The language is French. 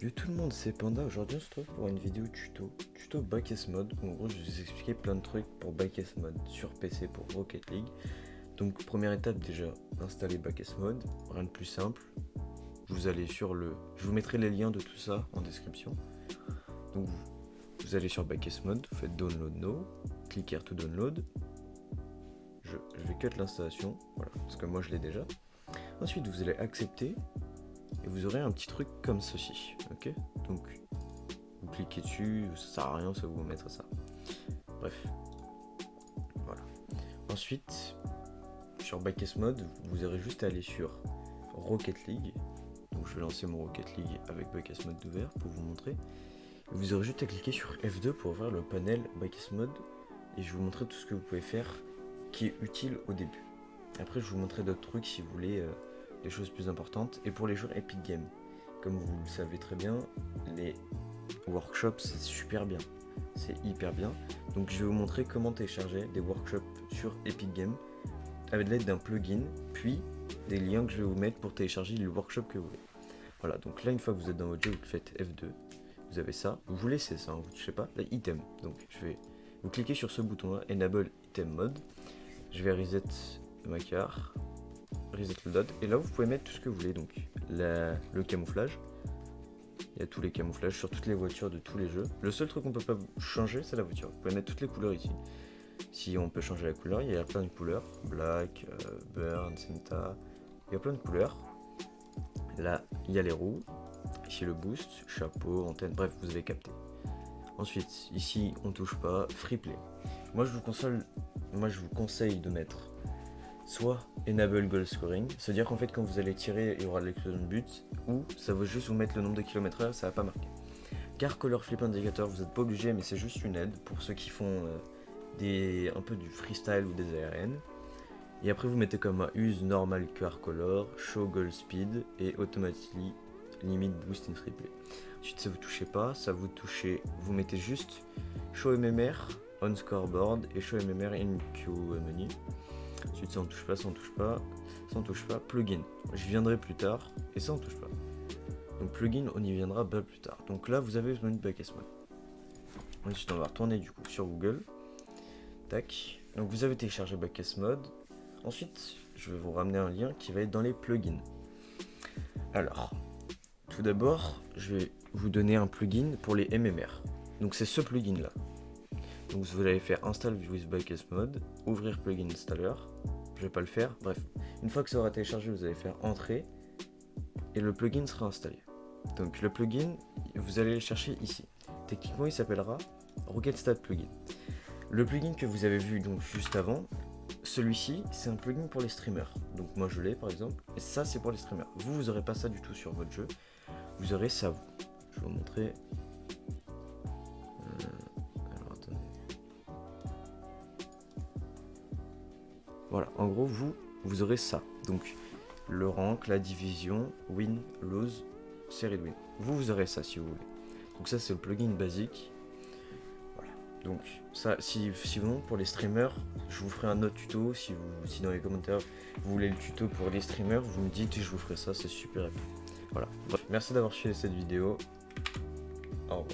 Yo tout le monde, c'est Panda. Aujourd'hui on se retrouve pour une vidéo tuto Backes Mode. En gros je vais vous expliquer plein de trucs pour Backes Mode sur PC pour Rocket League. Donc première étape, déjà installer Backes Mode, rien de plus simple. Vous allez sur je vous mettrai les liens de tout ça en description. Donc vous allez sur Backes Mode, vous faites Download Now, cliquez Here to Download. Je vais cut l'installation, voilà, parce que moi je l'ai déjà. Ensuite vous allez accepter. Et vous aurez un petit truc comme ceci, ok? Donc, vous cliquez dessus, ça sert à rien, ça va vous mettre ça. Bref, voilà. Ensuite, sur Backes Mode, vous aurez juste à aller sur Rocket League. Donc, je vais lancer mon Rocket League avec Backes Mode ouvert pour vous montrer. Et vous aurez juste à cliquer sur F2 pour ouvrir le panel Backes Mode. Et je vais vous montrer tout ce que vous pouvez faire qui est utile au début. Après, je vais vous montrer d'autres trucs si vous voulez. Les choses plus importantes. Et pour les joueurs Epic Games, comme vous le savez très bien, les workshops c'est super bien, c'est hyper bien. Donc je vais vous montrer comment télécharger des workshops sur Epic Games avec l'aide d'un plugin, puis des liens que je vais vous mettre pour télécharger le workshop que vous voulez. Voilà, donc là une fois que vous êtes dans votre jeu, vous faites F2, vous avez ça, vous laissez ça, vous touchez pas, là item. Donc vous cliquez sur ce bouton là, Enable Item Mode, je vais reset ma carte, reset le dot, et là vous pouvez mettre tout ce que vous voulez. Donc le camouflage, il y a tous les camouflages sur toutes les voitures de tous les jeux. Le seul truc qu'on peut pas changer c'est la voiture. Vous pouvez mettre toutes les couleurs ici. Si on peut changer la couleur, il y a plein de couleurs, black, burn, Senta, il y a plein de couleurs. Là il y a les roues, ici le boost, chapeau, antenne, bref vous avez capté. Ensuite ici on touche pas, free play. Moi je vous conseille de mettre soit Enable Goal Scoring, c'est-à-dire qu'en fait quand vous allez tirer il y aura de l'explosion de but, ou ça va juste vous mettre le nombre de kilomètres heure, ça va pas marquer. Car Color Flip Indicator, vous n'êtes pas obligé, mais c'est juste une aide pour ceux qui font un peu du freestyle ou des ARN. Et après vous mettez comme Use Normal Car Color, Show Goal Speed et Automatically Limit Boost in Free Play. Ensuite ça vous touchez pas, vous mettez juste Show MMR on Scoreboard et Show MMR in Queue Menu. Ensuite ça on touche pas, ça on touche pas, ça on touche pas, plugin, j'y viendrai plus tard, et ça on touche pas. Donc plugin on y viendra bien plus tard. Donc là vous avez le menu de Backes Mode. Ensuite on va retourner du coup sur Google. Tac. Donc vous avez téléchargé Backes Mode. Ensuite je vais vous ramener un lien qui va être dans les plugins. Alors, tout d'abord je vais vous donner un plugin pour les MMR. Donc c'est ce plugin là. Donc vous allez faire Install with Backes Mode, ouvrir plugin installer, je vais pas le faire, bref. Une fois que ça aura téléchargé, vous allez faire Entrée et le plugin sera installé. Donc le plugin, vous allez le chercher ici. Techniquement il s'appellera Rocket Stat Plugin. Le plugin que vous avez vu donc juste avant, celui-ci c'est un plugin pour les streamers. Donc moi je l'ai par exemple, et ça c'est pour les streamers. Vous aurez pas ça du tout sur votre jeu, vous aurez ça vous. Je vais vous montrer. Voilà, en gros, vous aurez ça. Donc, le rank, la division, win, lose, série de win. Vous aurez ça si vous voulez. Donc ça, c'est le plugin basique. Voilà. Donc, ça, sinon, pour les streamers, je vous ferai un autre tuto. Si dans les commentaires, vous voulez le tuto pour les streamers, vous me dites et je vous ferai ça. C'est super rapide. Voilà. Bref, merci d'avoir suivi cette vidéo. Au revoir.